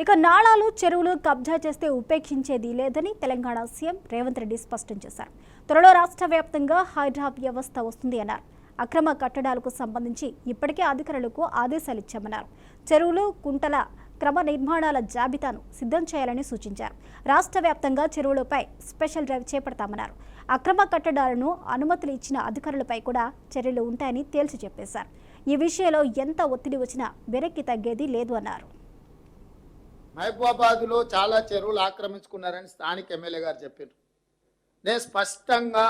ఇక నాళాలు చెరువులు కబ్జా చేస్తే ఉపేక్షించేది లేదని తెలంగాణ సీఎం రేవంత్ రెడ్డి స్పష్టం చేశారు. త్వరలో రాష్ట్ర వ్యాప్తంగా హైడ్రా వ్యవస్థ వస్తుంది అన్నారు. అక్రమ కట్టడాలకు సంబంధించి ఇప్పటికే అధికారులకు ఆదేశాలు ఇచ్చామన్నారు. చెరువులు కుంటల క్రమ నిర్మాణాల జాబితాను సిద్ధం చేయాలని సూచించారు. రాష్ట్ర వ్యాప్తంగా చెరువులపై స్పెషల్ డ్రైవ్ చేపడతామన్నారు. అక్రమ కట్టడాలను అనుమతులు ఇచ్చిన అధికారులపై కూడా చర్యలు ఉంటాయని తేల్చి చెప్పేశారు. ఈ విషయంలో ఎంత ఒత్తిడి వచ్చినా వెనక్కి తగ్గేది లేదు అన్నారు. మహబూబాబాద్లో చాలా చెరువులు ఆక్రమించుకున్నారని స్థానిక ఎమ్మెల్యే గారు చెప్పారు. నేను స్పష్టంగా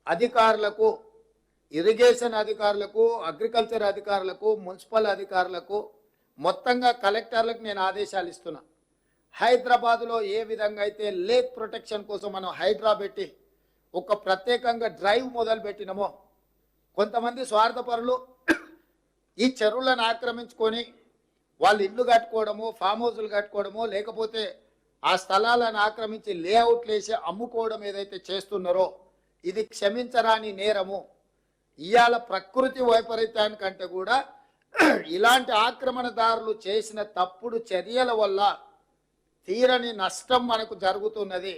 అధికారులకు, ఇరిగేషన్ అధికారులకు, అగ్రికల్చర్ అధికారులకు, మున్సిపల్ అధికారులకు, మొత్తంగా కలెక్టర్లకు నేను ఆదేశాలు ఇస్తున్నా. హైదరాబాద్లో ఏ విధంగా అయితే లేక్ ప్రొటెక్షన్ కోసం మనం హైడ్రా పెట్టి ఒక ప్రత్యేకంగా డ్రైవ్ మొదలు పెట్టినామో, కొంతమంది స్వార్థపరులు ఈ చెరువులను ఆక్రమించుకొని వాళ్ళు ఇల్లు కట్టుకోవడము, ఫామ్ హౌస్లు కట్టుకోవడము, లేకపోతే ఆ స్థలాలను ఆక్రమించి లేఅవుట్లు వేసి అమ్ముకోవడం ఏదైతే చేస్తున్నారో ఇది క్షమించరాని నేరము. ఇవాళ ప్రకృతి వైపరీత్యానికంటే కూడా ఇలాంటి ఆక్రమణదారులు చేసిన తప్పుడు చర్యల వల్ల తీరని నష్టం మనకు జరుగుతున్నది.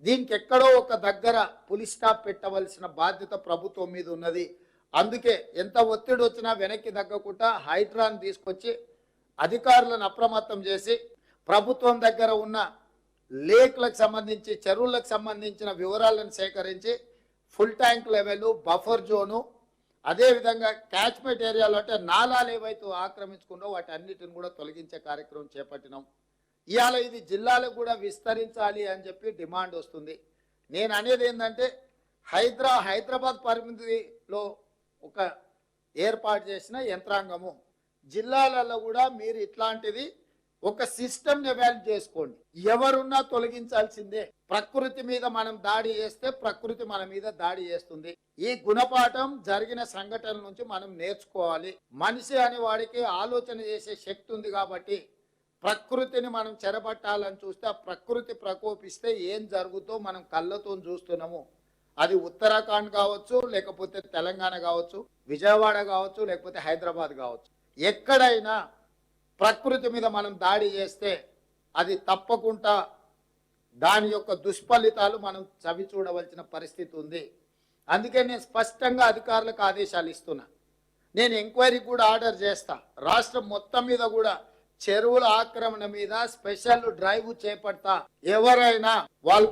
దీనికి ఎక్కడో ఒక దగ్గర పులి స్టాప్ పెట్టవలసిన బాధ్యత ప్రభుత్వం మీద ఉన్నది. అందుకే ఎంత ఒత్తిడి వచ్చినా వెనక్కి తగ్గకుండా హైడ్రాను తీసుకొచ్చి అధికారులను అప్రమత్తం చేసి ప్రభుత్వం దగ్గర ఉన్న లేక్లకు సంబంధించి, చెరువులకు సంబంధించిన వివరాలను సేకరించి full tank level, buffer zone, అదేవిధంగా క్యాచ్మెంట్ ఏరియాలో అంటే నాలాలు ఏవైతే ఆక్రమించుకున్నో వాటి అన్నిటిని కూడా తొలగించే కార్యక్రమం చేపట్టినాం. ఇవాళ ఇది జిల్లాలకు కూడా విస్తరించాలి అని చెప్పి డిమాండ్ వస్తుంది. నేను అనేది ఏంటంటే హైదరాబాద్ పరిమితిలో ఒక ఏర్పాటు చేసిన యంత్రాంగము, జిల్లాలలో కూడా మీరు ఇట్లాంటిది ఒక సిస్టమ్ ఎవాల్యుయేట్ చేసుకోండి. ఎవరున్నా తొలగించాల్సిందే. ప్రకృతి మీద మనం దాడి చేస్తే ప్రకృతి మన మీద దాడి చేస్తుంది. ఈ గుణపాఠం జరిగిన సంఘటనల నుంచి మనం నేర్చుకోవాలి. మనిషి అనే వాడికి ఆలోచన చేసే శక్తి ఉంది కాబట్టి ప్రకృతిని మనం చెరబట్టాలని చూస్తే ఆ ప్రకృతి ప్రకోపిస్తే ఏం జరుగుతో మనం కళ్ళతో చూస్తున్నాము. అది ఉత్తరాఖండ్ కావచ్చు, లేకపోతే తెలంగాణ కావచ్చు, విజయవాడ కావచ్చు, లేకపోతే హైదరాబాద్ కావచ్చు, ఎక్కడైనా ప్రకృతి మీద మనం దాడి చేస్తే అది తప్పకుండా దాని యొక్క దుష్ఫలితాలు మనం చవి చూడవలసిన పరిస్థితి ఉంది. అందుకే నేను స్పష్టంగా అధికారులకు ఆదేశాలు ఇస్తున్నా. నేను ఎంక్వైరీ కూడా ఆర్డర్ చేస్తా. రాష్ట్రం మొత్తం మీద కూడా చెరువుల ఆక్రమణ మీద స్పెషల్ డ్రైవ్ చేపడతా. ఎవరైనా వాళ్ళు